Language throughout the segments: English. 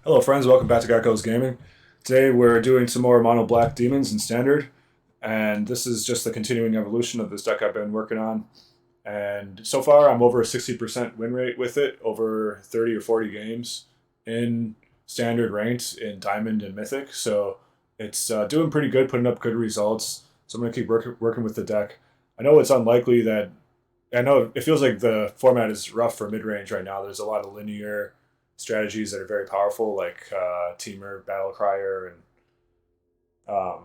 Hello friends, welcome back to Gecko's Gaming. Today we're doing some more mono black demons in standard, and this is just the continuing evolution of this deck I've been working on. And so far I'm over a 60% win rate with it, over 30 or 40 games in standard ranked in Diamond and Mythic. So it's doing pretty good, putting up good results. So I'm going to keep working with the deck. I know it's unlikely that, I know it feels like the format is rough for mid-range right now. There's a lot of linear strategies that are very powerful, like Teamer, Battle Crier, um,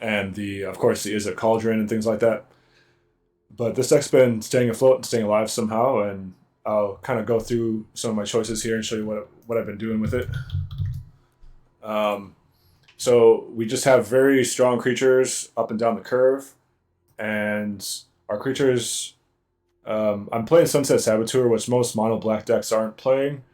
and the of course the Is It Cauldron and things like that. But this deck's been staying afloat and staying alive somehow, and I'll kind of go through some of my choices here and show you what I've been doing with it. Um, so we just have very strong creatures up and down the curve, and our creatures. I'm playing Sunset Saboteur, which most mono black decks aren't playing.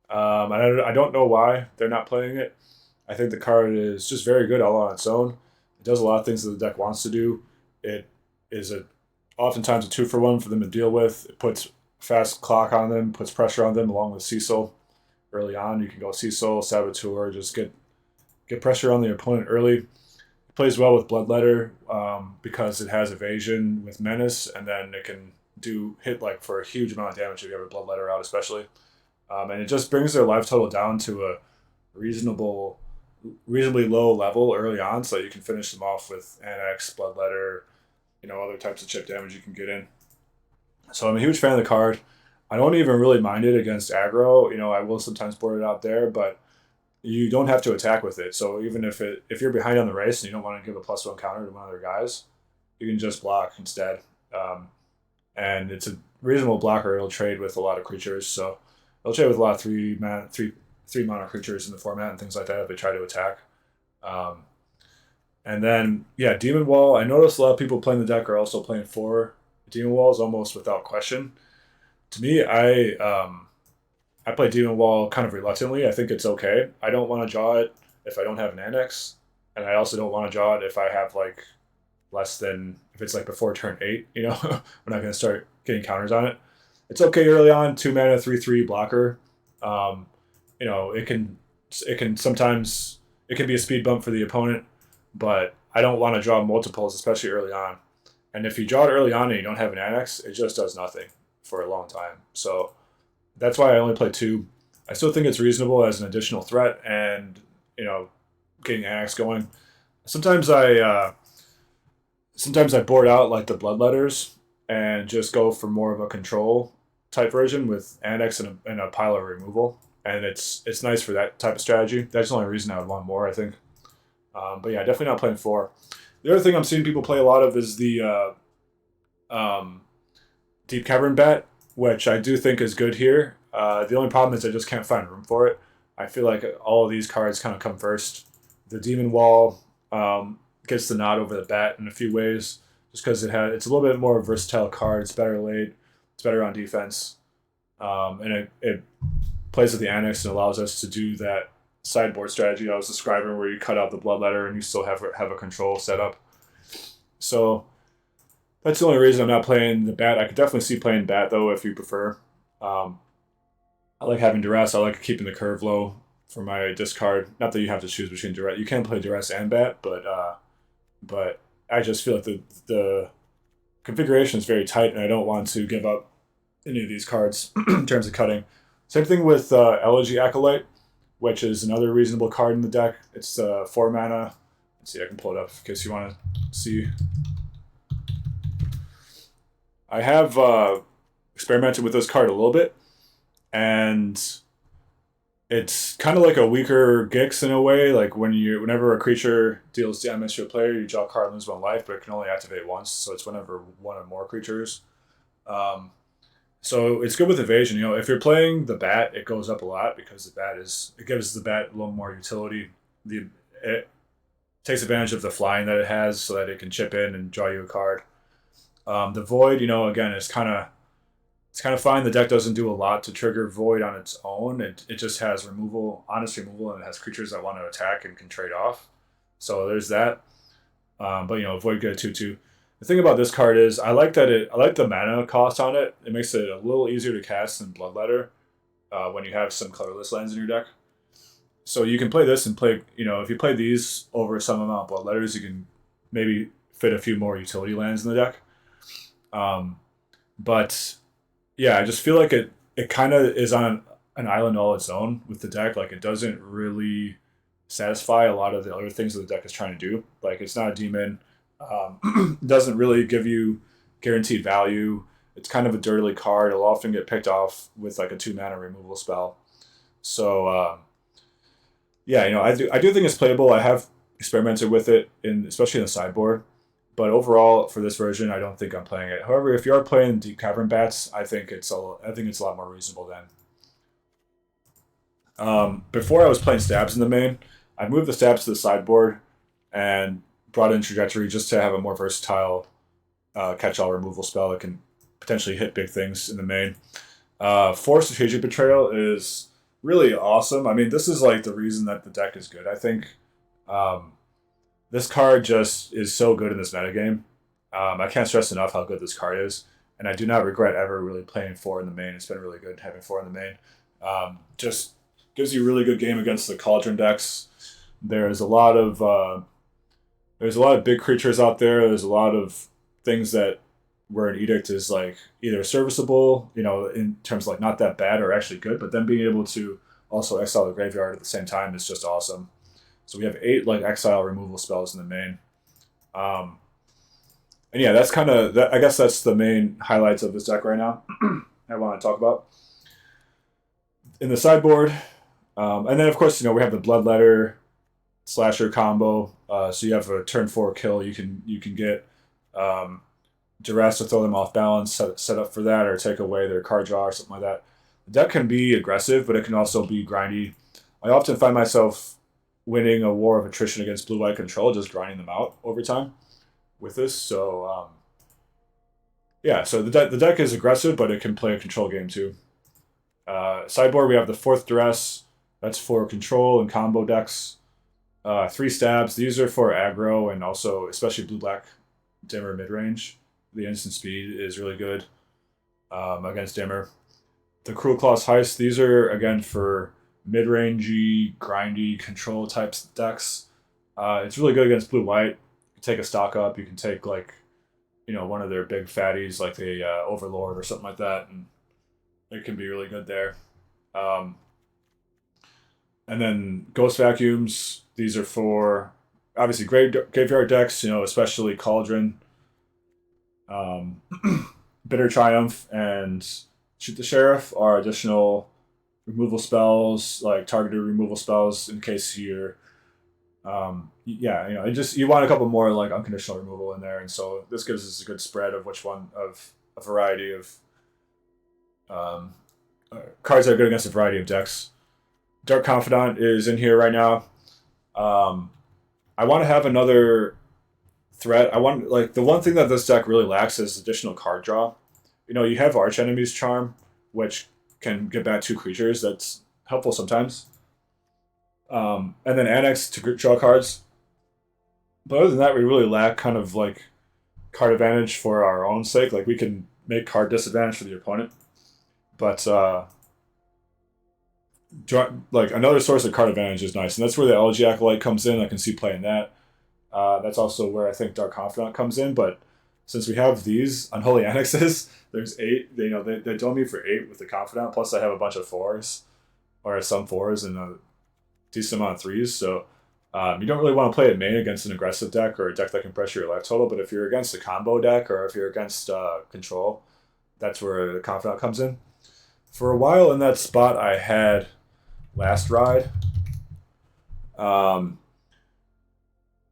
I don't know why they're not playing it. I think the card is just very good all on its own. It does a lot of things that the deck wants to do. It is oftentimes a 2-for-1 for them to deal with. It puts fast clock on them, puts pressure on them along with Cecil. Early on, you can go Cecil, Saboteur, just get pressure on the opponent early. It plays well with Bloodletter because it has evasion with Menace, and then it can hit like for a huge amount of damage if you have a Bloodletter out, especially. And it just brings their life total down to a reasonably low level early on, so that you can finish them off with Annex, Bloodletter, other types of chip damage you can get in. So I'm a huge fan of the card. I don't even really mind it against aggro. I will sometimes board it out there, but you don't have to attack with it. So even if you're behind on the race and you don't want to give a +1 counter to one of their guys, you can just block instead. And it's a reasonable blocker. It'll trade with a lot of creatures, so it'll trade with a lot of three mana creatures in the format and things like that if they try to attack. And then Demon Wall. I noticed a lot of people playing the deck are also playing 4 Demon Walls almost without question. To me, I play Demon Wall kind of reluctantly. I think it's okay. I don't want to draw it if I don't have an Annex, and I also don't want to draw it if I have like less than, if it's like before turn 8, we're not going to start getting counters on it. It's okay early on, 2 mana, 3/3 blocker. It can sometimes, it can be a speed bump for the opponent, but I don't want to draw multiples, especially early on. And if you draw it early on and you don't have an Annex, it just does nothing for a long time. So that's why I only play 2. I still think it's reasonable as an additional threat, and getting Annex going. Sometimes I board out like the Bloodletters and just go for more of a control type version with Annex and a pile of removal, and it's nice for that type of strategy. That's the only reason I would want more, I think. But yeah, definitely not playing 4. The other thing I'm seeing people play a lot of is the Deep Cavern Bat, which I do think is good here. The only problem is I just can't find room for it. I feel like all of these cards kind of come first. The Demon Wall gets the nod over the bat in a few ways, just because it's a little bit more versatile card. It's better late. It's better on defense, and it plays with the Annex and allows us to do that sideboard strategy I was describing, where you cut out the Bloodletter and you still have a control setup. So that's the only reason I'm not playing the bat. I could definitely see playing bat though if you prefer. I like having duress. I like keeping the curve low for my discard. Not that you have to choose between duress. You can play duress and bat, but I just feel like the configuration is very tight, and I don't want to give up any of these cards in terms of cutting. Same thing with Elegy Acolyte, which is another reasonable card in the deck. It's 4 mana. Let's see, I can pull it up in case you want to see. I have experimented with this card a little bit, and it's kind of like a weaker Gix in a way. Like whenever a creature deals damage to a player, you draw a card and lose 1 life, but it can only activate once. So it's whenever 1 or more creatures. So it's good with evasion. If you're playing the bat, it goes up a lot because it gives the bat a little more utility. It takes advantage of the flying that it has, so that it can chip in and draw you a card. The Void, again, it's kind of fine. The deck doesn't do a lot to trigger Void on its own. It just has honest removal, and it has creatures that want to attack and can trade off. So there's that. But Void get a 2/2. The thing about this card is I like the mana cost on it. It makes it a little easier to cast than Bloodletter. when you have some colorless lands in your deck. So you can play this and play, if you play these over some amount of bloodletters, you can maybe fit a few more utility lands in the deck. But yeah, I just feel like it kind of is on an island all its own with the deck. Like it doesn't really satisfy a lot of the other things that the deck is trying to do. Like it's not a demon. Doesn't really give you guaranteed value. It's kind of a dirty card. It'll often get picked off with like a 2-mana removal spell. So yeah, I do think it's playable. I have experimented with it especially in the sideboard. But overall, for this version, I don't think I'm playing it. However, if you are playing Deep Cavern Bats, I think it's a lot more reasonable then. Before I was playing Stabs in the main, I moved the Stabs to the sideboard and brought in Trajectory just to have a more versatile catch-all removal spell that can potentially hit big things in the main. Force Strategic Betrayal is really awesome. I mean, this is like the reason that the deck is good, I think. This card just is so good in this metagame. I can't stress enough how good this card is, and I do not regret ever really playing 4 in the main. It's been really good having 4 in the main. Just gives you a really good game against the Cauldron decks. There's a lot of big creatures out there. There's a lot of things that where an Edict is like either serviceable, in terms of like not that bad or actually good, but then being able to also exile the graveyard at the same time is just awesome. So we have 8 like exile removal spells in the main. And yeah, that's kind of I guess that's the main highlights of this deck right now. I want to talk about in the sideboard, and then of course we have the Bloodletter Slasher combo. So you have a turn 4 kill. You can get Duress to throw them off balance, set up for that, or take away their card draw or something like that. The deck can be aggressive, but it can also be grindy. I often find myself winning a war of attrition against blue-white control, just grinding them out over time with this. So yeah, so the deck is aggressive, but it can play a control game too. Sideboard, we have the 4th Duress. That's for control and combo decks. 3 Stabs. These are for aggro and also especially blue-black Dimmer midrange. The instant speed is really good against Dimmer. The Cruel Claws Heist. These are again for mid-rangey, grindy, control types decks. It's really good against blue-white. You can take a stock up. You can take like, one of their big fatties like the Overlord or something like that, and it can be really good there. And then Ghost Vacuums. These are for obviously graveyard decks. Especially Cauldron, Bitter Triumph, and Shoot the Sheriff are additional removal spells, like targeted removal spells in case you're you want a couple more like unconditional removal in there, and so this gives us a good spread of which one of a variety of cards that are good against a variety of decks. Dark Confidant is in here right now. I want to have another threat. I want the one thing that this deck really lacks is additional card draw. You have Archenemy's Charm, which can get back 2 creatures. That's helpful sometimes. And then Annex to draw cards. But other than that, we really lack kind of like card advantage for our own sake. Like we can make card disadvantage for the opponent. But another source of card advantage is nice. And that's where the Elegy Acolyte comes in. I can see playing that. That's also where I think Dark Confidant comes in. But since we have these Unholy Annexes, there's 8. They dome me for 8 with the Confidant. Plus I have a bunch of 4s, or some 4s and a decent amount of 3s. So you don't really want to play it main against an aggressive deck or a deck that can pressure your life total. But if you're against a combo deck or if you're against control, that's where the Confidant comes in. For a while in that spot, I had Last Ride.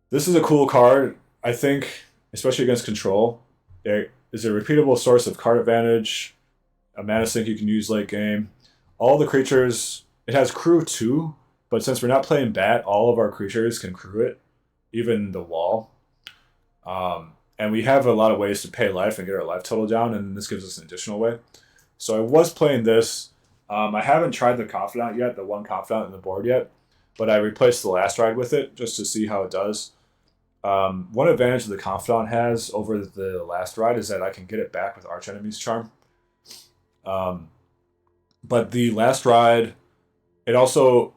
This is a cool card, I think, especially against control. It is a repeatable source of card advantage, a mana sink you can use late game. All the creatures, it has crew too, but since we're not playing bat, all of our creatures can crew it, even the wall. And we have a lot of ways to pay life and get our life total down, and this gives us an additional way. So I was playing this. I haven't tried the Confidant yet, the one Confidant in the board yet, but I replaced the Last Ride with it just to see how it does. One advantage the Confidant has over the Last Ride is that I can get it back with Archenemy's Charm. But the last ride, it also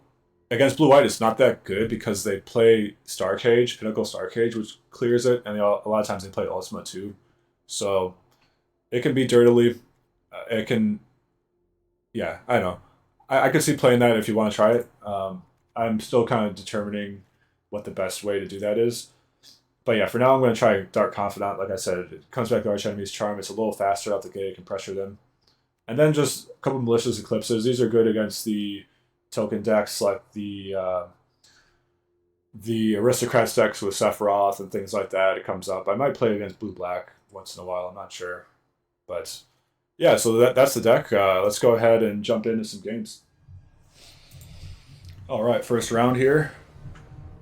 against blue white, it's not that good because they play Star Cage, Pinnacle Star Cage, which clears it, and a lot of times they play Ultima too. So it can be dirtily. It can, yeah, I know. I could see playing that if you want to try it. I'm still kind of determining what the best way to do that is. But yeah, for now I'm going to try Dark Confidant. Like I said, it comes back to Arch Enemy's Charm. It's a little faster out the gate. It can pressure them. And then just a couple Malicious Eclipses. These are good against the token decks like the Aristocrats decks with Sephiroth and things like that. It comes up. I might play against Blue Black once in a while. I'm not sure. But yeah, so that's the deck. Let's go ahead and jump into some games. All right, first round here.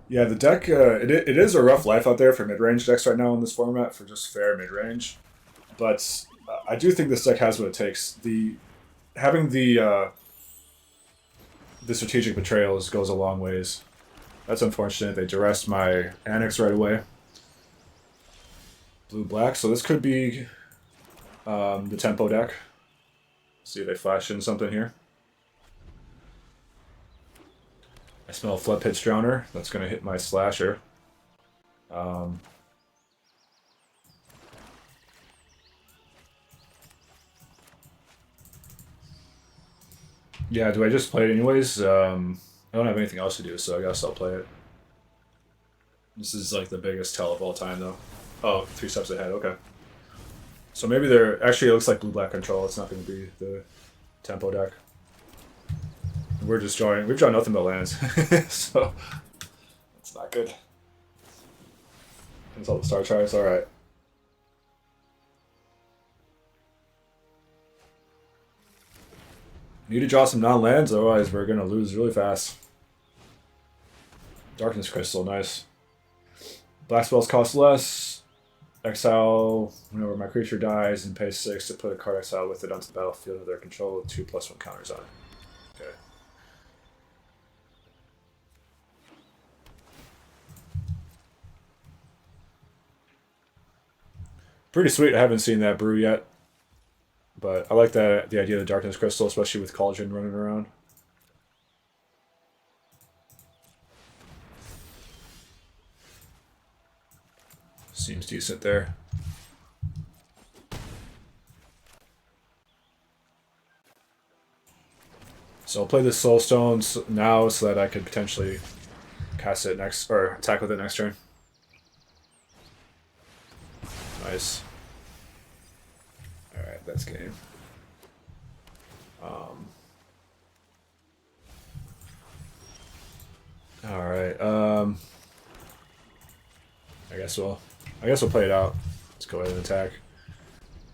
Yeah, the deck, it is a rough life out there for mid-range decks right now in this format for just fair mid-range. But I do think this deck has what it takes. Having the strategic betrayals goes a long ways. That's unfortunate. They duressed my Annex right away. Blue-black, so this could be the tempo deck. See if they flash in something here. I smell a Flood Pitch Drowner. That's going to hit my Slasher. Yeah, do I just play it anyways? I don't have anything else to do, so I guess I'll play it. This is like the biggest tell of all time, though. Oh, 3 steps ahead, okay. So maybe they're... Actually, it looks like blue-black control. It's not going to be the tempo deck. We're just drawing... We've drawn nothing but lands. So... That's not good. That's all the star charts, alright. Need to draw some non-lands, otherwise we're going to lose really fast. Darkness Crystal, nice. Black spells cost less. Exile whenever my creature dies and pay 6 to put a card exiled with it onto the battlefield of their control with 2/1 counters on it. Okay. Pretty sweet. I haven't seen that brew yet. But I like the idea of the Darkness Crystal, especially with Cauldron running around. Seems decent there. So I'll play the Soulstones now so that I could potentially cast it next, or attack with it next turn. Nice. Alright, that's game. Alright, I guess we'll play it out. Let's go ahead and attack.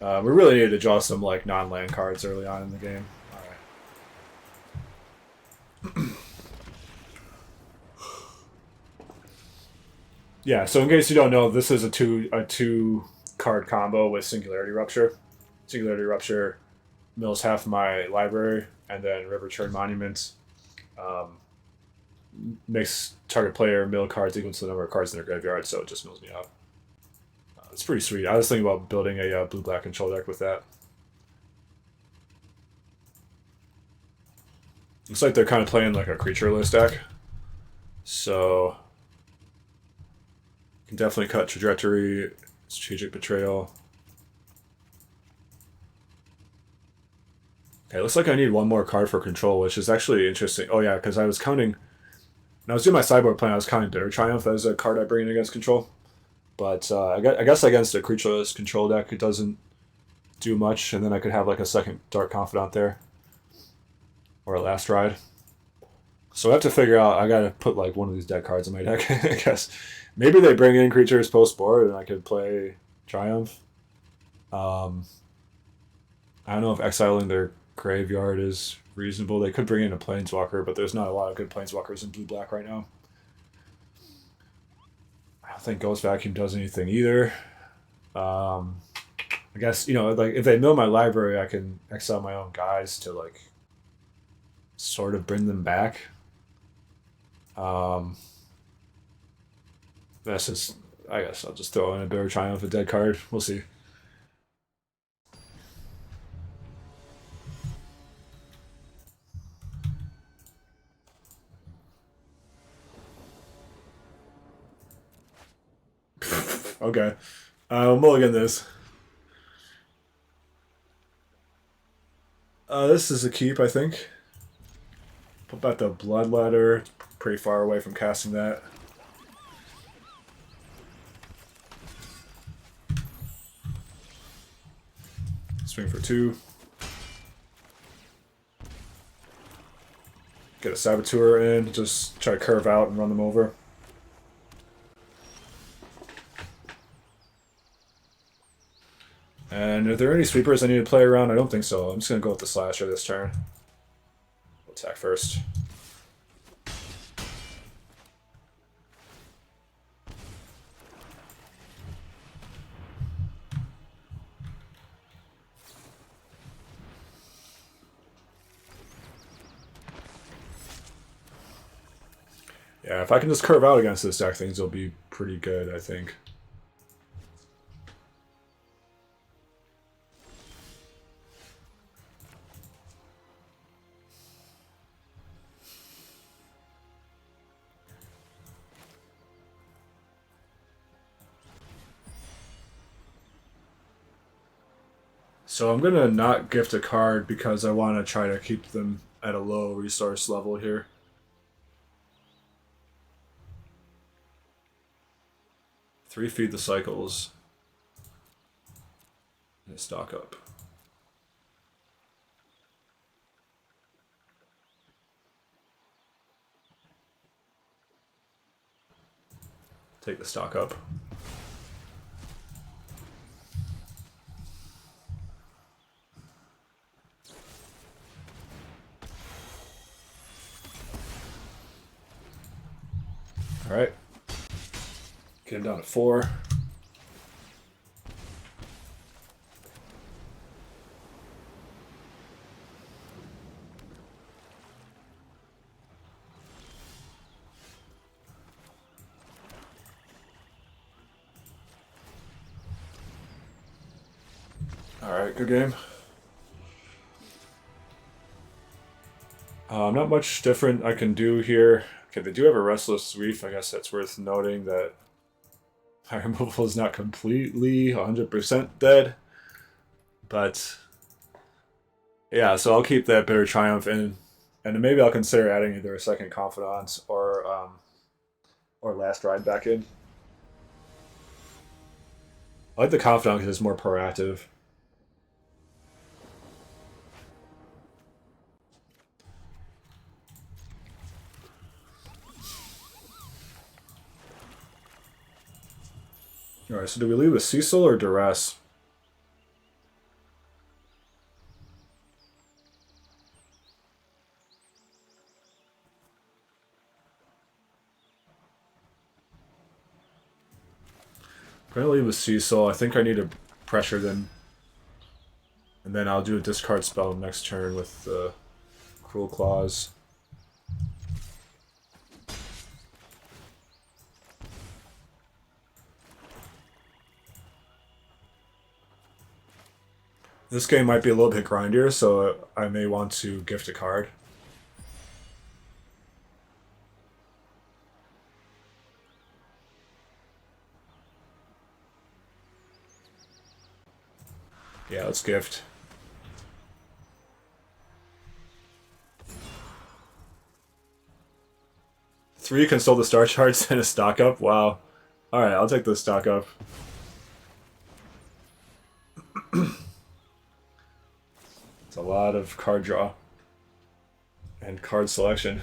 We really needed to draw some like non-land cards early on in the game. Alright. Yeah, so in case you don't know, this is a two card combo with Singularity Rupture. Singularity Rupture mills half my library, and then River Churn Monument makes target player mill cards equal to the number of cards in their graveyard, so it just mills me out. It's pretty sweet. I was thinking about building a blue-black control deck with that. Looks like they're kind of playing like a creature-less deck. So can definitely cut Trajectory, Strategic Betrayal. Okay, looks like I need one more card for control, which is actually interesting. Oh yeah, because I was counting... When I was doing my sideboard plan, I was counting Bitter Triumph as a card I bring in against control. But I guess against a creatureless control deck, it doesn't do much, and then I could have like a second Dark Confidant there. Or a Last Ride. So I have to figure out, I gotta put like one of these deck cards in my deck, I guess. Maybe they bring in creatures post-board and I could play Triumph. I don't know if exiling their graveyard is reasonable. They could bring in a Planeswalker, but there's not a lot of good Planeswalkers in blue-black right now. I don't think Ghost Vacuum does anything either. I guess, you know, like if they mill my library, I can exile my own guys to like sort of bring them back. That's just, I guess I'll just throw in a Bitter Triumph, a dead card. We'll see. Okay. We'll mulligan this. This is a keep, I think. Put back the Bloodletter. Pretty far away from casting that. Swing for 2. Get a Saboteur in. Just try to curve out and run them over. And are there any sweepers I need to play around? I don't think so. I'm just going to go with the Slasher this turn. We'll attack first. Yeah, if I can just curve out against this deck, things will be pretty good, I think. So I'm going to not gift a card because I want to try to keep them at a low resource level here. 3 feed the cycles. And stock up. Take the stock up. Alright. Get him down to 4. Alright, good game. Not much different I can do here. Okay, they do have a Restless Reef. I guess that's worth noting that my removal is not completely 100% dead. But yeah, so I'll keep that Bitter Triumph in. And maybe I'll consider adding either a second Confidant or Last Ride back in. I like the Confidant because it's more proactive. Alright, so do we leave with Cecil or Duress? I'm going to leave with Cecil. I think I need to pressure them. And then I'll do a discard spell next turn with Cruel Claws. This game might be a little bit grindier, so I may want to gift a card. Yeah, let's gift. Three console the star charts and a stock up? Wow. Alright, I'll take the stock up. It's a lot of card draw. And card selection.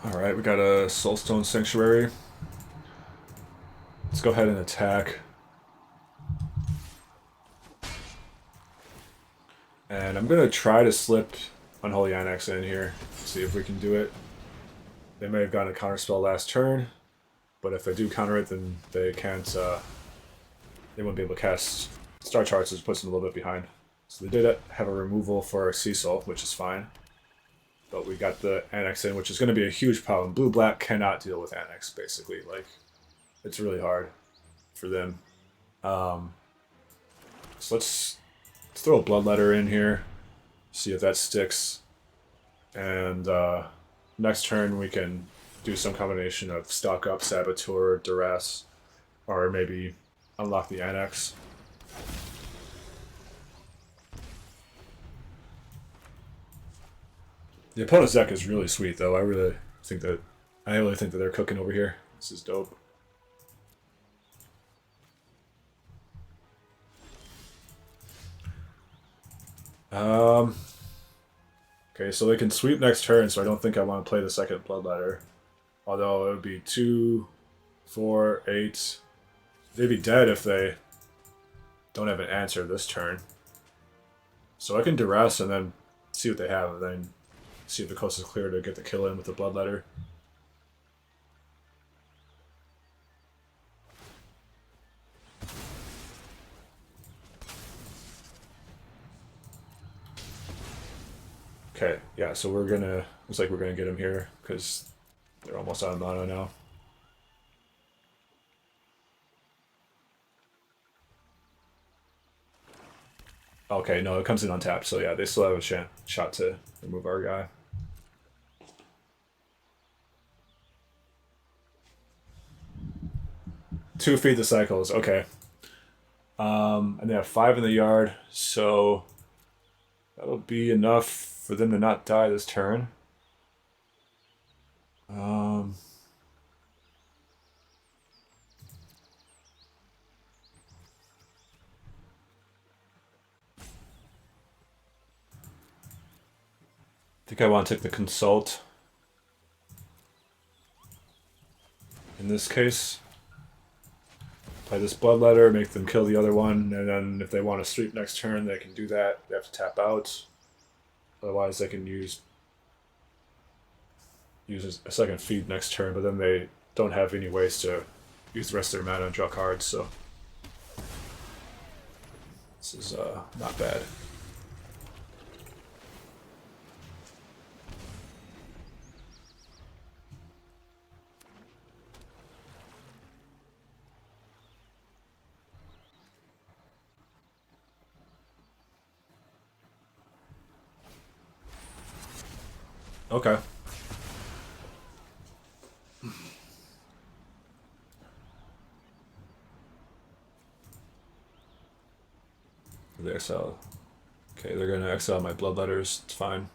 Alright, we got a Soulstone Sanctuary. Let's go ahead and attack. And I'm going to try to slip Unholy Annex in here. See if we can do it. They may have gotten a counterspell last turn, but if they do counter it, then they can't, they won't be able to cast Star Charts, which puts them a little bit behind. So they did have a removal for Cecil, which is fine. But we got the Annex in, which is going to be a huge problem. Blue-Black cannot deal with Annex, basically. Like, it's really hard for them. So let's throw a Bloodletter in here. See if that sticks. And next turn we can do some combination of stock up, Saboteur, Duress, or maybe unlock the Annex. The opponent's deck is really sweet, though. I really think that they're cooking over here. This is dope. Okay, so they can sweep next turn, so I don't think I want to play the second Bloodletter. Although it would be 2, 4, 8. They'd be dead if they don't have an answer this turn. So I can Duress and then see what they have, and then see if the coast is clear to get the kill in with the Bloodletter. Okay, yeah, so looks like we're gonna get him here, because they're almost out of mana now. Okay, no, it comes in untapped, so yeah, they still have a shot to remove our guy. Two feed the cycles, okay. And they have 5 in the yard, so that'll be enough for them to not die this turn. I think I want to take the Consult in this case. Play this Bloodletter, make them kill the other one, and then if they want to sweep next turn, they can do that. They have to tap out. Otherwise, they can use a second feed next turn, but then they don't have any ways to use the rest of their mana and draw cards, so this is not bad. Okay. They exile. Okay, they're gonna exile my Bloodletters. It's fine.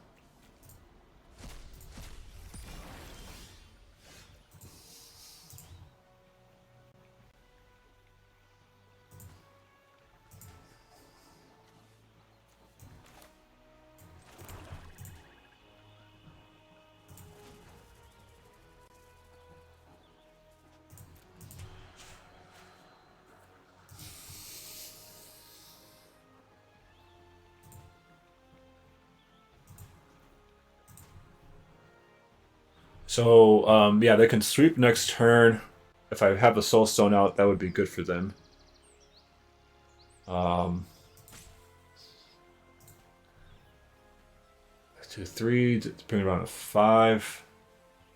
So, yeah, they can sweep next turn. If I have the Soulstone out, that would be good for them. 2, 3, bring it around to 5.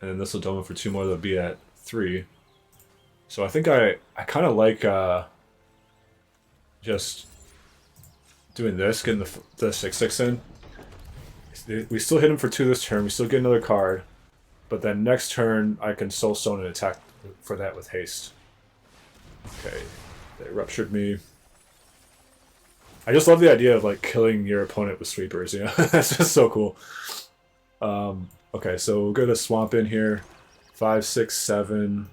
And then this will dome for 2 more, they'll be at 3. So I think I kind of like just doing this, getting the 6/6 in. We still hit him for 2 this turn, we still get another card. But then next turn, I can Soulstone and attack for that with haste. Okay, they ruptured me. I just love the idea of like killing your opponent with sweepers, you know? That's just so cool. Okay, so we'll go to Swamp in here. 5, 6, 7.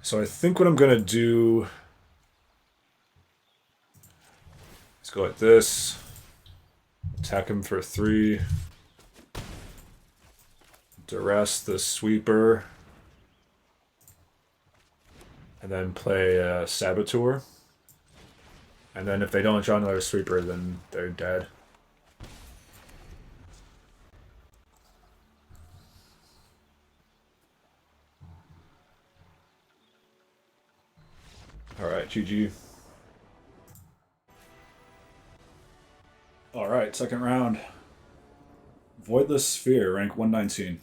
So I think what I'm gonna do is go like this, attack him for 3, Duress the Sweeper, and then play Saboteur. And then if they don't draw another Sweeper, then they're dead. Alright, GG. Alright, second round. Voidless Sphere, rank 119.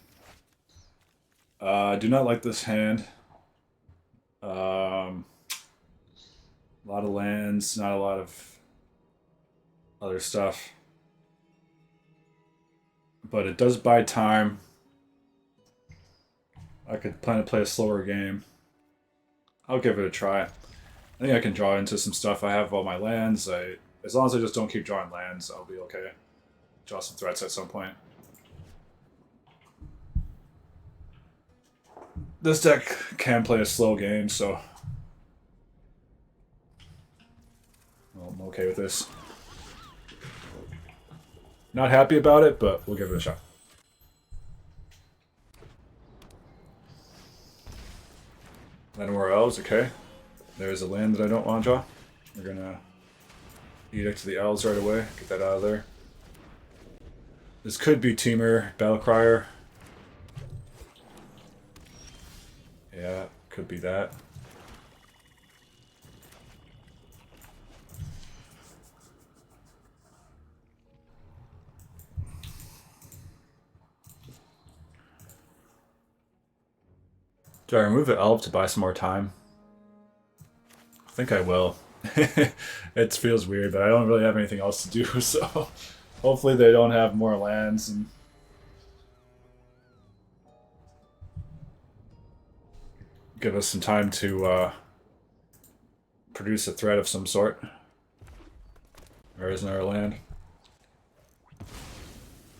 I do not like this hand. A lot of lands, not a lot of other stuff. But it does buy time. I could plan to play a slower game. I'll give it a try. I think I can draw into some stuff. I have all my lands. As long as I just don't keep drawing lands, I'll be okay. Draw some threats at some point. This deck can play a slow game, so I'm okay with this. Not happy about it, but we'll give it a shot. Then more elves, okay. There's a land that I don't want to draw. We're gonna Edict to the elves right away. Get that out of there. This could be Teamer, Battlecrier. Yeah, could be that. Do I remove the elf to buy some more time? I think I will. It feels weird, but I don't really have anything else to do, so hopefully they don't have more lands and give us some time to produce a threat of some sort. There isn't our land.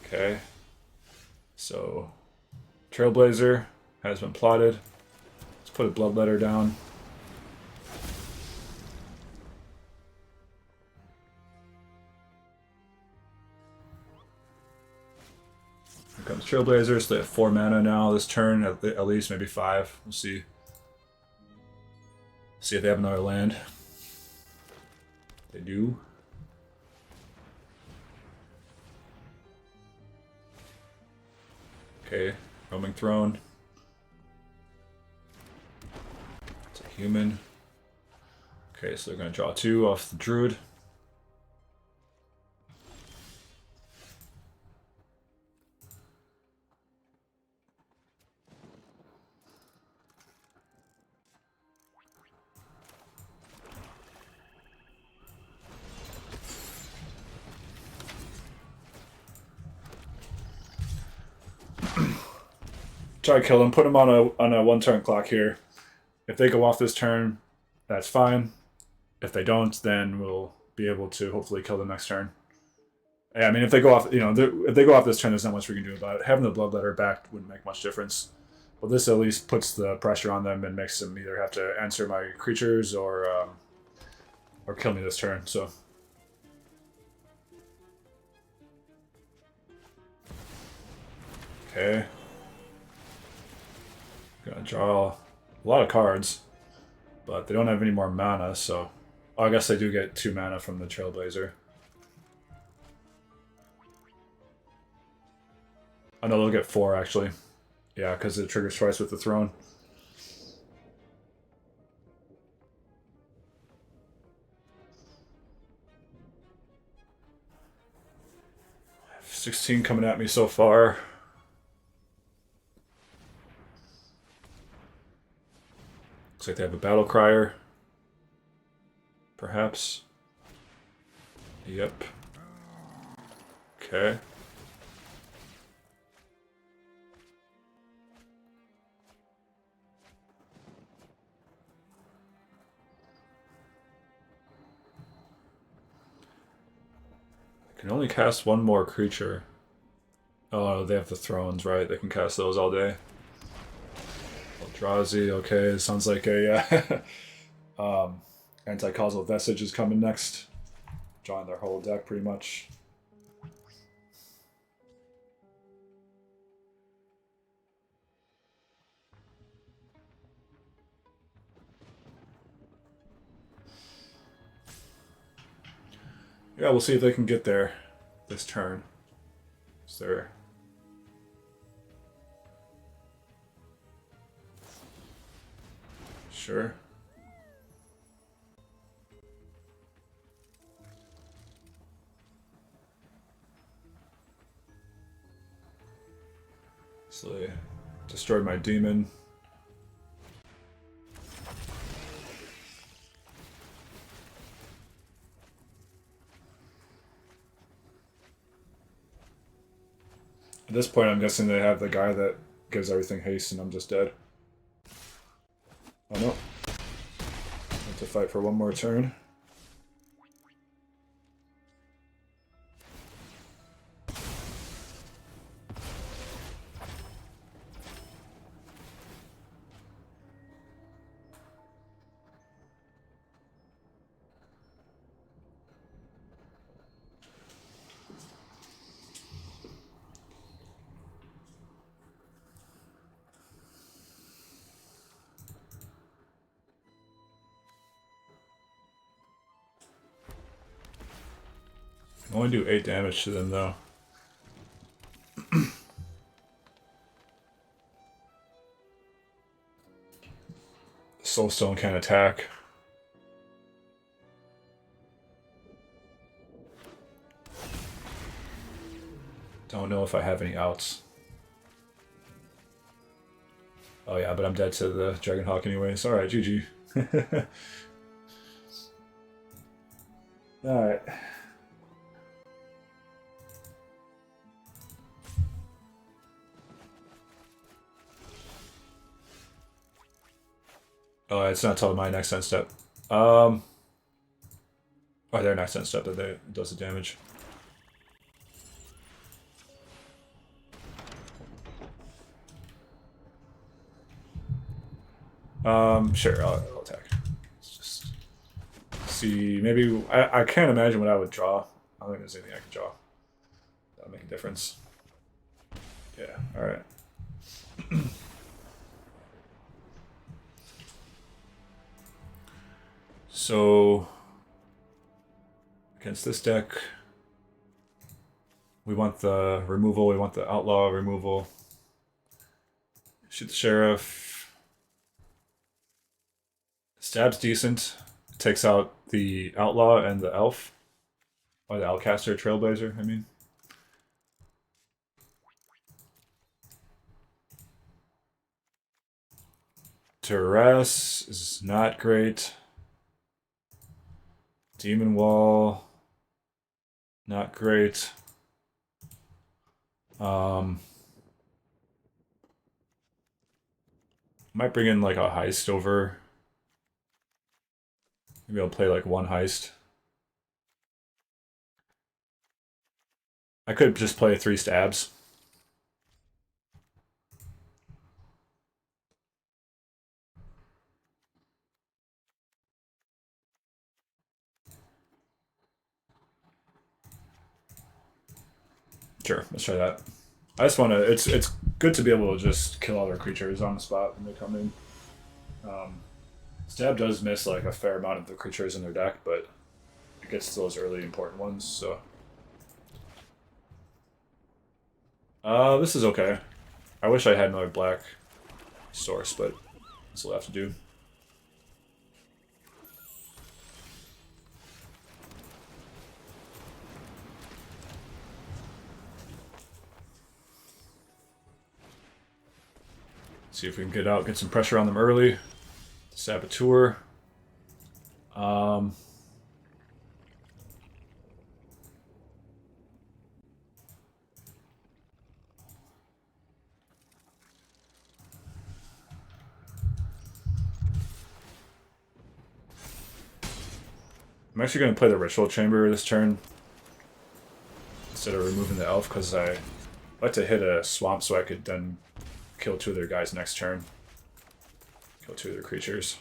Okay. So, Trailblazer has been plotted. Let's put a Bloodletter down. Here comes Trailblazer, so they have 4 mana now this turn, at least, maybe 5. We'll see. See if they have another land. They do. Okay, Roaming Throne. It's a human. Okay, so they're going to draw 2 off the Druid. Try to kill them. Put them on a 1-turn clock here. If they go off this turn, that's fine. If they don't, then we'll be able to hopefully kill them next turn. Yeah, I mean, if they go off, if they go off this turn, there's not much we can do about it. Having the Bloodletter back wouldn't make much difference. But this at least puts the pressure on them and makes them either have to answer my creatures or kill me this turn. So. Okay. Gonna draw a lot of cards, but they don't have any more mana, so I guess they do get 2 mana from the Trailblazer. Oh no, they'll get 4 actually. Yeah, because it triggers twice with the throne. $16 coming at me so far. Looks like they have a Battlecrier. Perhaps. Yep. Okay. I can only cast 1 more creature. Oh, they have the thrones, right? They can cast those all day. Eldrazi, okay, sounds like a Anti-Causal Vestige is coming next. Drawing their whole deck pretty much. Yeah, we'll see if they can get there this turn. Is there... Sure. So Destroyed my demon. At this point, I'm guessing they have the guy that gives everything haste and I'm just dead. Oh no. I have to fight for one more turn. I only do 8 damage to them though. Soulstone can't attack. Don't know if I have any outs. Oh yeah, but I'm dead to the Dragonhawk anyways. Alright, GG. Alright. Oh, it's not till my next end step. Oh, their next end step that does the damage. Sure, I'll attack. Let's just see. Maybe I can't imagine what I would draw. I don't think there's anything I can draw. That'll make a difference. Yeah. All right. So against this deck, we want the removal. We want the outlaw removal. Shoot the sheriff. Stab's decent. It takes out the outlaw and the elf. Or the outcaster, trailblazer, I mean. Duress is not great. Demon Wall, not great. Might bring in like a heist over. Maybe I'll play like one heist. I could just play 3 stabs. Sure, let's try that. I just want to. It's good to be able to just kill all their creatures on the spot when they come in. Stab does miss like a fair amount of the creatures in their deck, but it gets to those early important ones. So, this is okay. I wish I had another black source, but that's what I have to do. See if we can get some pressure on them early. Saboteur. I'm actually going to play the Ritual Chamber this turn instead of removing the elf because I like to hit a swamp so I could then kill 2 of their guys next turn. Kill 2 of their creatures.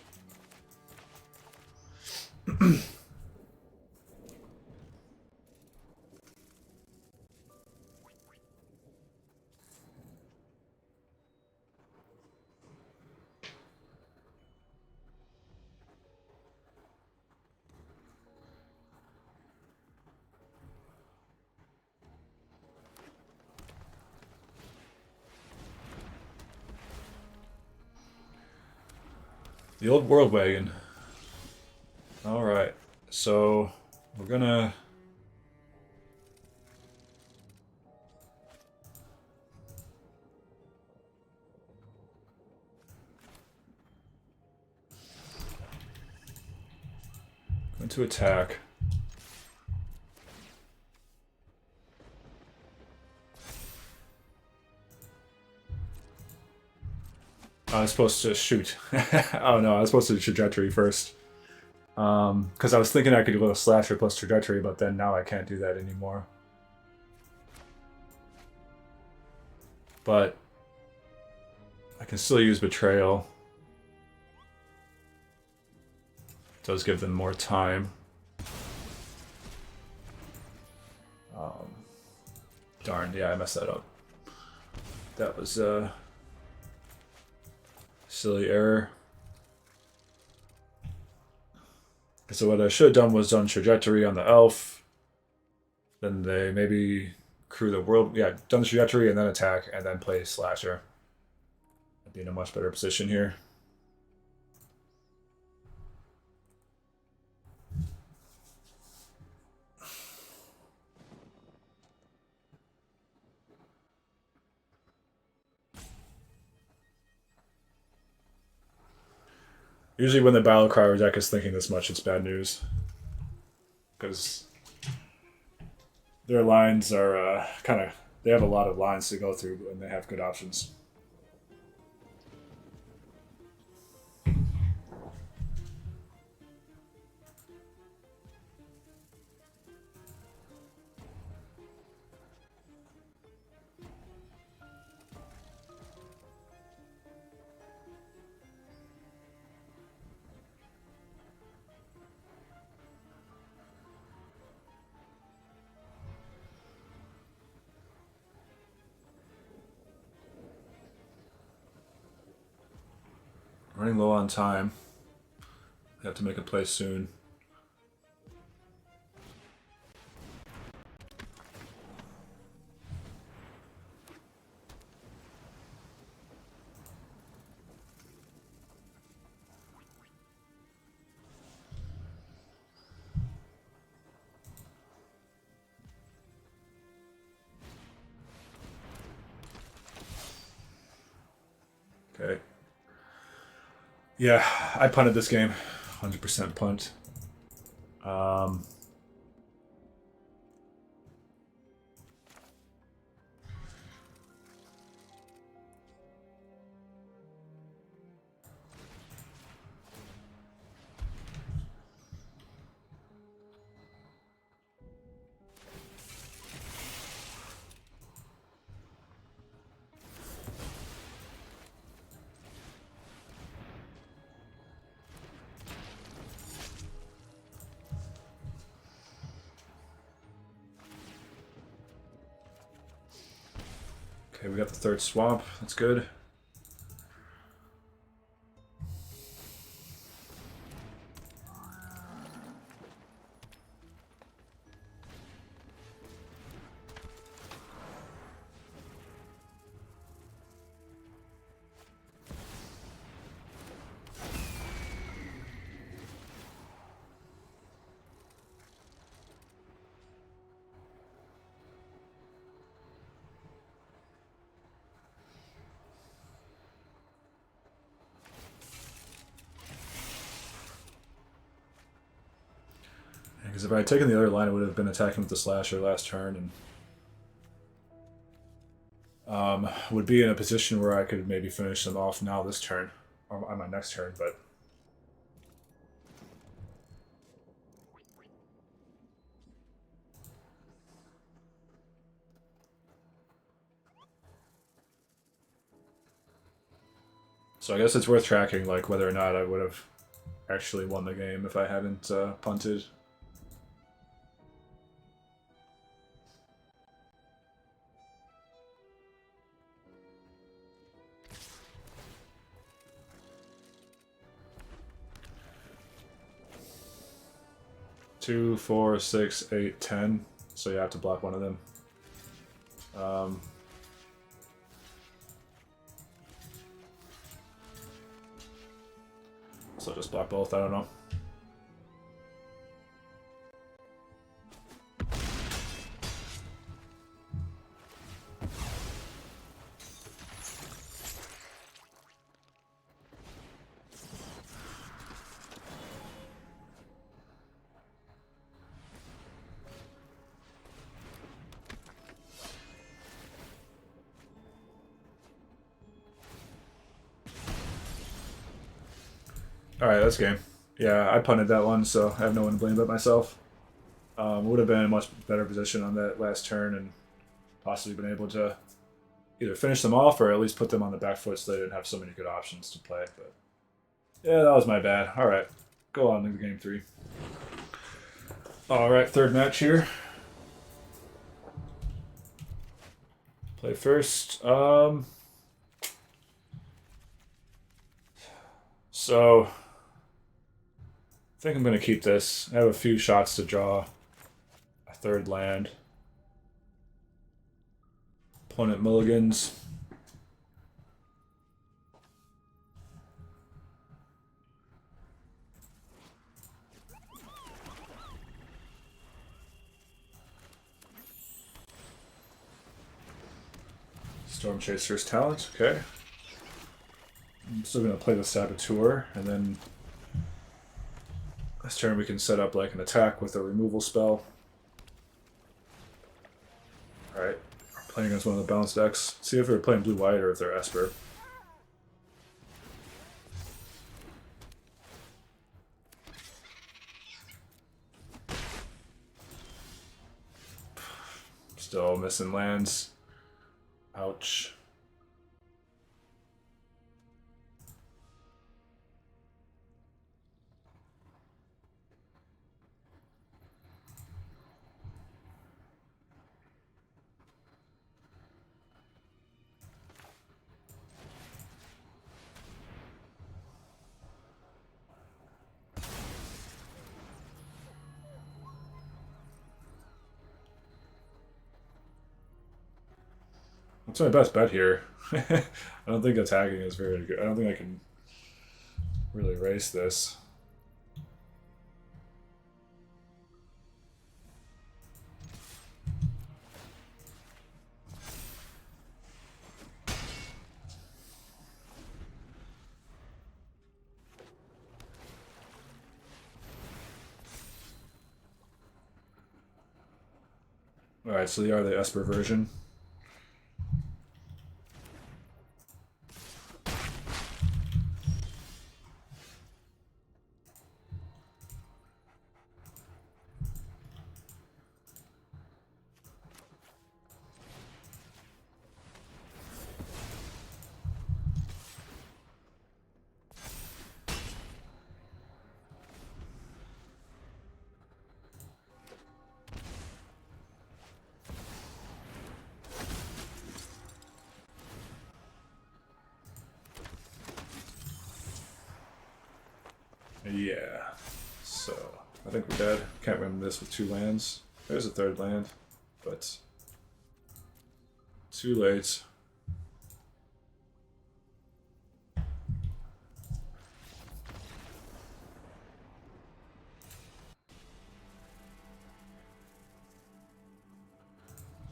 The old world wagon. Alright, so we're gonna... to attack. I was supposed to shoot. Oh no, I was supposed to do trajectory first. Because I was thinking I could do a slasher plus trajectory, but then now I can't do that anymore. But I can still use betrayal. It does give them more time. Darn, yeah, I messed that up. That was a silly error. So what I should have done was done trajectory on the elf. Then they maybe crew the world. Yeah, done the trajectory and then attack and then play slasher. I'd be in a much better position here. Usually when the battle cry deck is thinking this much, it's bad news. Because their lines are they have a lot of lines to go through and they have good options. Running low on time. I have to make a play soon. Okay. Yeah, I punted this game. 100% punt. Okay, we got the third swamp. That's good. Because if I had taken the other line, I would have been attacking with the slasher last turn, and would be in a position where I could maybe finish them off now this turn, or on my next turn, but... So I guess it's worth tracking, like, whether or not I would have actually won the game if I hadn't punted. Two, 4, 6, 8, 10. So you have to block one of them. So just block both, I don't know. All right, that's game. Yeah, I punted that one, so I have no one to blame but myself. Would have been in a much better position on that last turn and possibly been able to either finish them off or at least put them on the back foot so they didn't have so many good options to play. But yeah, that was my bad. All right, go on to game 3. All right, third match here. Play first. So I think I'm going to keep this. I have a few shots to draw a third land. Opponent mulligans. Storm Chaser's talent, okay. I'm still going to play the Saboteur, and then this turn we can set up like an attack with a removal spell. Alright, we're playing against one of the balanced decks. See if they're playing blue-white or if they're Esper. Still missing lands. Ouch. What's my best bet here? I don't think attacking is very good. I don't think I can really race this. Alright, so they are the Esper version. Yeah. So, I think we're dead. Can't win this with 2 lands. There's a third land, but too late.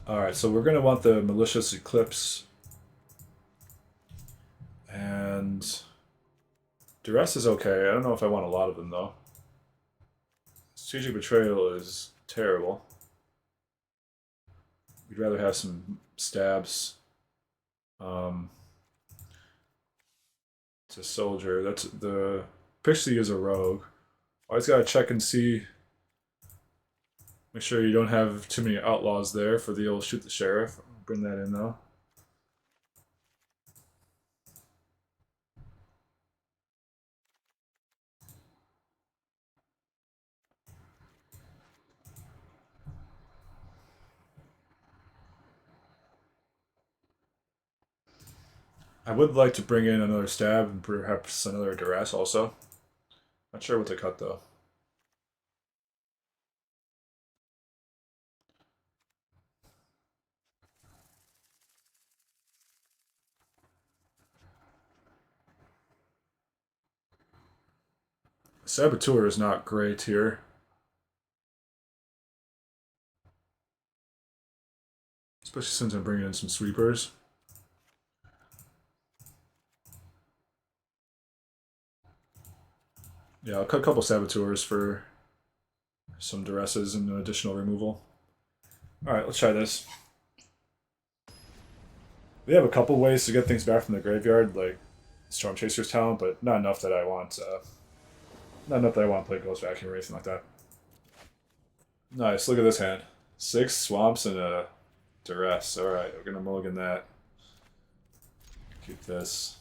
Alright, so we're going to want the Malicious Eclipse. And Duress is okay. I don't know if I want a lot of them, though. Strategic Betrayal is terrible. We'd rather have some stabs. It's a soldier. That's the Pixie is a rogue. Always gotta check and see. Make sure you don't have too many outlaws there for the old shoot the sheriff. Bring that in though. I would like to bring in another stab and perhaps another duress also. Not sure what to cut though. Saboteur is not great here. Especially since I'm bringing in some sweepers. Yeah, I'll cut a couple saboteurs for some duresses and additional removal. Alright, let's try this. We have a couple ways to get things back from the graveyard, like Storm Chaser's talent, but not enough that I want Not enough that I want to play Ghost Vacuum or anything like that. Nice, look at this hand. 6 swamps and a duress. Alright, we're gonna mulligan that. Keep this.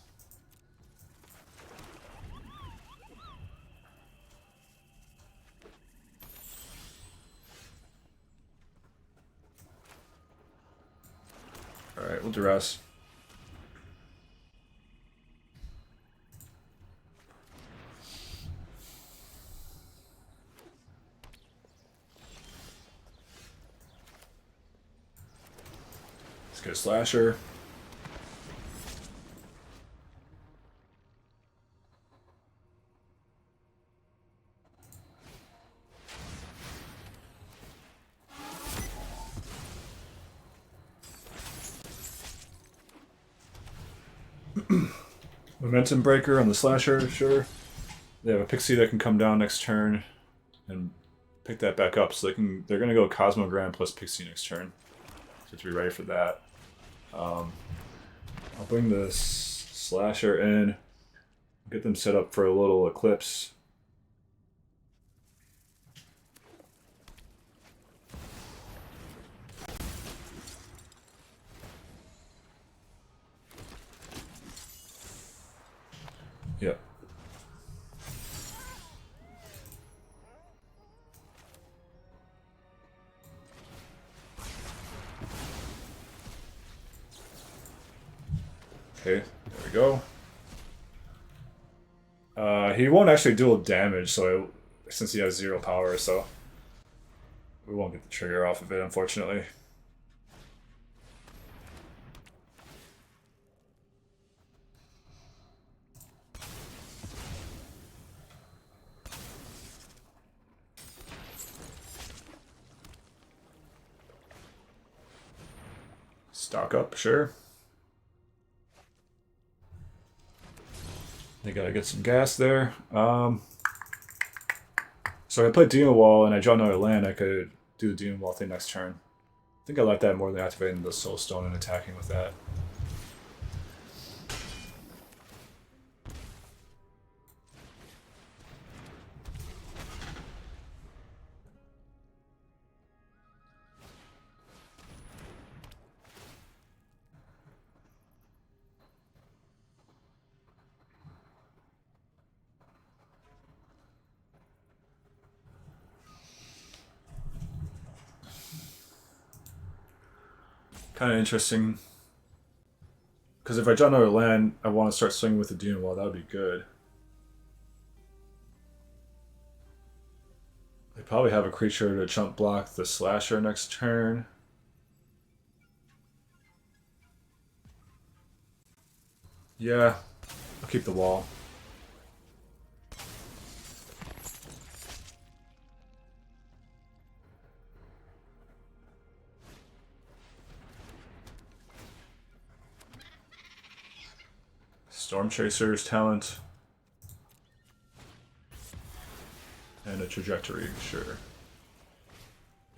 Alright, we'll duress. Let's get a slasher. Momentum breaker on the slasher, sure. They have a pixie that can come down next turn and pick that back up, so they're gonna go Cosmogram plus pixie next turn. So to be ready for that. I'll bring this slasher in, get them set up for a little eclipse. Yep. Okay, there we go. He won't actually deal damage, since he has 0 power, so we won't get the trigger off of it, unfortunately. Stock up, sure. They gotta get some gas there. So if I play Demon Wall and I draw another land, I could do the Demon Wall thing next turn. I think I like that more than activating the Soul Stone and attacking with that. Kind of interesting. Because if I draw another land, I want to start swinging with the Demon Wall. That would be good. They probably have a creature to chump block the Slasher next turn. Yeah, I'll keep the wall. Storm Chaser's talent. And a trajectory, sure.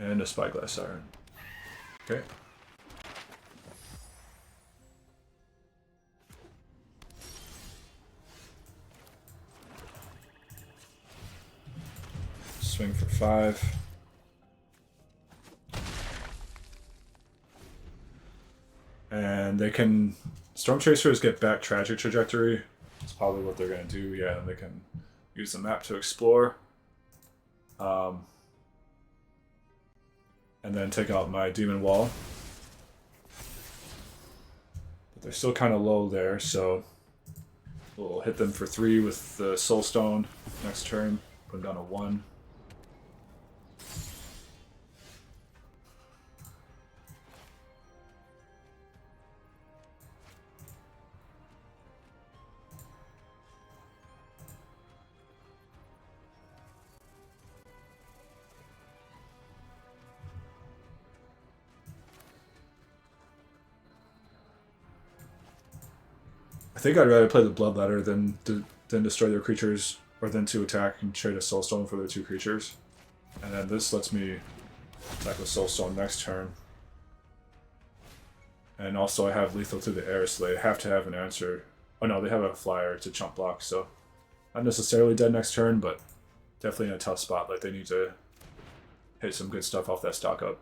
And a Spyglass Siren. Okay. Swing for 5. And they can... Storm Chasers get back Tragic Trajectory. That's probably what they're going to do. Yeah, and they can use the map to explore. And then take out my Demon Wall. But they're still kind of low there, so we'll hit them for 3 with the Soul Stone next turn. Put them down to 1. I think I'd rather play the Bloodletter than destroy their creatures, or than to attack and trade a Soulstone for their 2 creatures. And then this lets me attack with Soulstone next turn. And also I have lethal to the air, so they have to have an answer. Oh no, they have a flyer to chump block, so not necessarily dead next turn, but definitely in a tough spot. Like, they need to hit some good stuff off that stock up.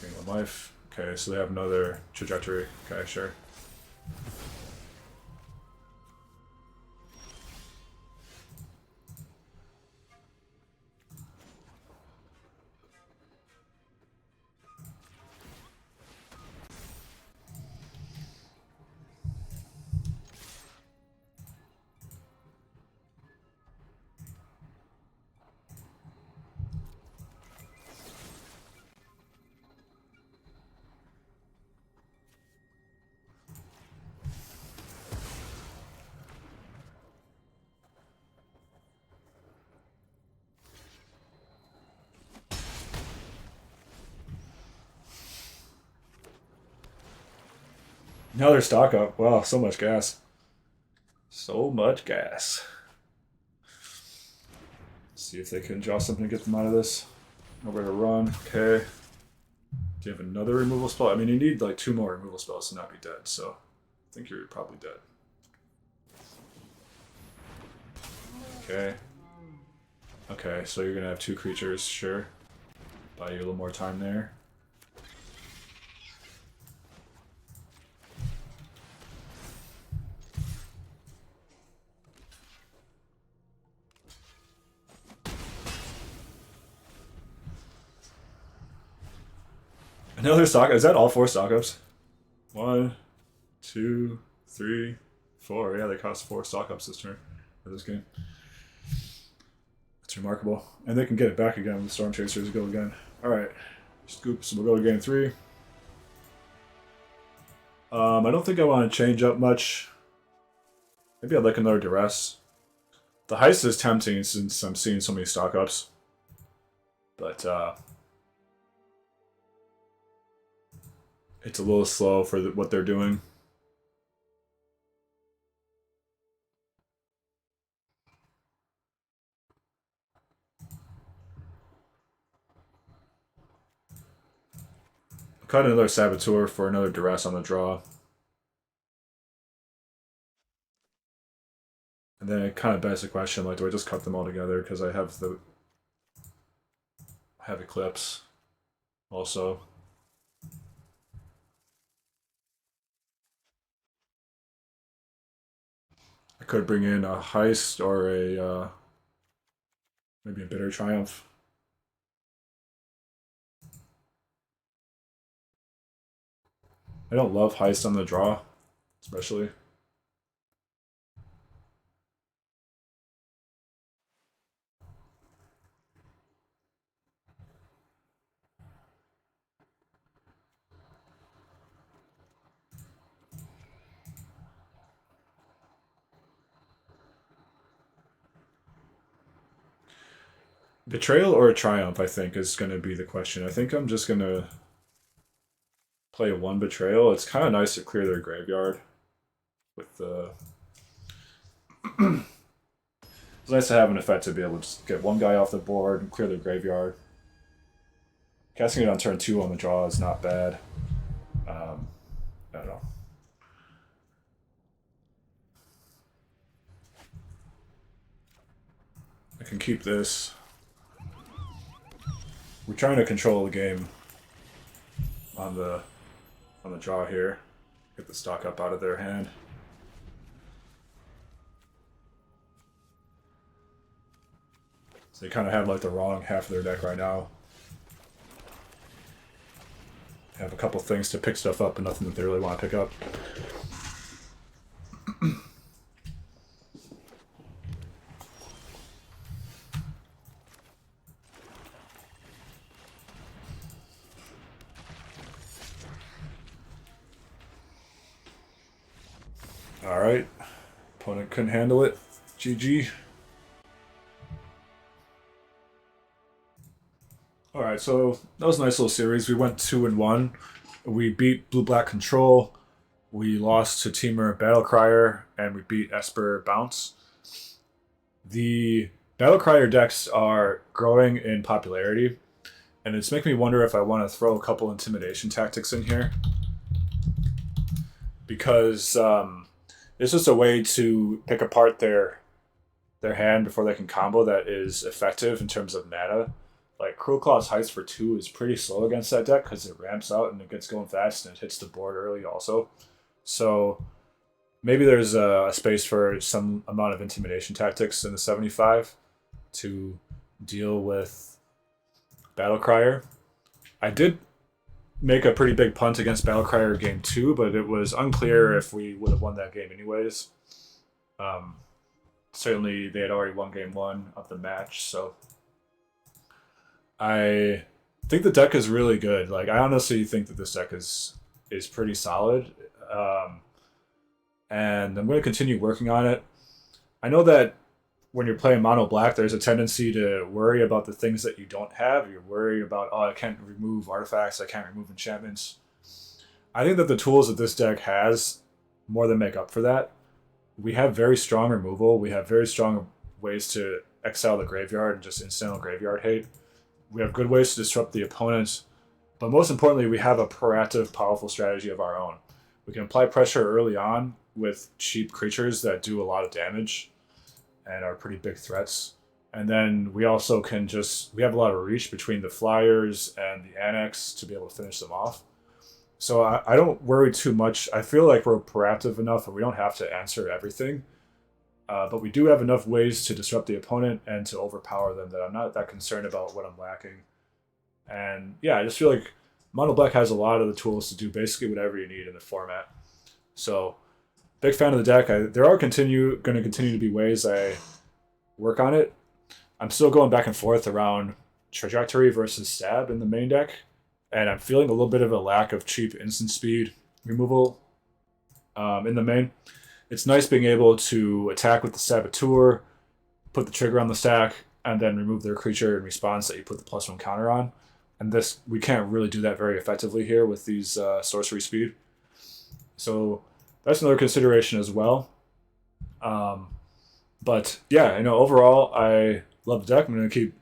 Getting one life. Okay, so they have another trajectory. Okay, sure. Another stock up. Wow, so much gas. So much gas. See if they can draw something to get them out of this. Nowhere to run. Okay. Do you have another removal spell? I mean, you need like 2 more removal spells to not be dead, so I think you're probably dead. Okay. Okay, so you're gonna have 2 creatures, sure. Buy you a little more time there. Another stock. Is that all 4 stock ups? 1, 2, 3, 4. Yeah, they cost 4 stock ups this turn for this game. It's remarkable. And they can get it back again when the Storm Chasers go again. Alright. Scoop, so we'll go to game 3. I don't think I want to change up much. Maybe I'd like another Duress. The Heist is tempting since I'm seeing so many stock ups. But, it's a little slow for what they're doing. Cut another Saboteur for another Duress on the draw. And then it kind of begs the question, like, do I just cut them all together? Because I have Eclipse also. I could bring in a Heist or a maybe a Bitter Triumph. I don't love Heist on the draw, especially. Betrayal or a Triumph, I think, is going to be the question. I think I'm just going to play 1 Betrayal. It's kind of nice to clear their graveyard with the... It's nice to have an effect to be able to just get 1 guy off the board and clear their graveyard. Casting it on turn 2 on the draw is not bad. I don't know. I can keep this. We're trying to control the game on the draw here. Get the stock up out of their hand. So they kind of have like the wrong half of their deck right now. They have a couple things to pick stuff up, but nothing that they really want to pick up. Alright. Opponent couldn't handle it. GG. Alright, so that was a nice little series. We went 2-1. We beat Blue-Black Control. We lost to Teamer Battlecrier, and we beat Esper Bounce. The Battlecrier decks are growing in popularity, and it's making me wonder if I want to throw a couple intimidation tactics in here. Because It's just a way to pick apart their hand before they can combo that is effective in terms of mana. Like Cruel Claw's Heist for 2 is pretty slow against that deck because it ramps out and it gets going fast and it hits the board early also. So maybe there's a space for some amount of intimidation tactics in the 75 to deal with Battle Crier. I did make a pretty big punt against Battle Crier game 2, but it was unclear if we would have won that game anyways. Um, Certainly, they had already won game 1 of the match, so I think the deck is really good. Like, I honestly think that this deck is pretty solid, and I'm going to continue working on it. I know that when you're playing mono black, there's a tendency to worry about the things that you don't have. You worry about, oh, I can't remove artifacts, I can't remove enchantments. I think that the tools that this deck has more than make up for that. We have very strong removal. We have very strong ways to exile the graveyard and just instant graveyard hate. We have good ways to disrupt the opponent. But most importantly, we have a proactive, powerful strategy of our own. We can apply pressure early on with cheap creatures that do a lot of damage and are pretty big threats. And then we also can we have a lot of reach between the flyers and the annex to be able to finish them off. So I don't worry too much. I feel like we're proactive enough and we don't have to answer everything. But we do have enough ways to disrupt the opponent and to overpower them that I'm not that concerned about what I'm lacking. And yeah, I just feel like Mono Black has a lot of the tools to do basically whatever you need in the format. So big fan of the deck. There are going to continue to be ways I work on it. I'm still going back and forth around trajectory versus stab in the main deck. And I'm feeling a little bit of a lack of cheap instant speed removal in the main. It's nice being able to attack with the Saboteur, put the trigger on the stack, and then remove their creature in response that you put the +1 counter on. And we can't really do that very effectively here with these sorcery speed. So that's another consideration as well. But yeah, overall, I love the deck. I'm going to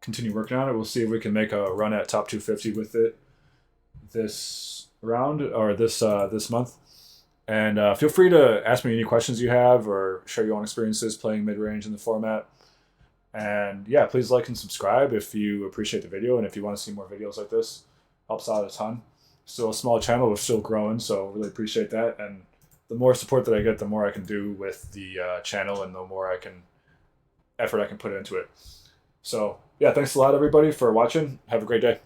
continue working on it. We'll see if we can make a run at top 250 with it this round or this month. And feel free to ask me any questions you have or share your own experiences playing mid-range in the format. And yeah, please like and subscribe if you appreciate the video and if you want to see more videos like this. Helps out a ton. Still a small channel, we're still growing, so really appreciate that. And the more support that I get, the more I can do with the channel and the more effort I can put into it. So yeah, thanks a lot everybody for watching. Have a great day.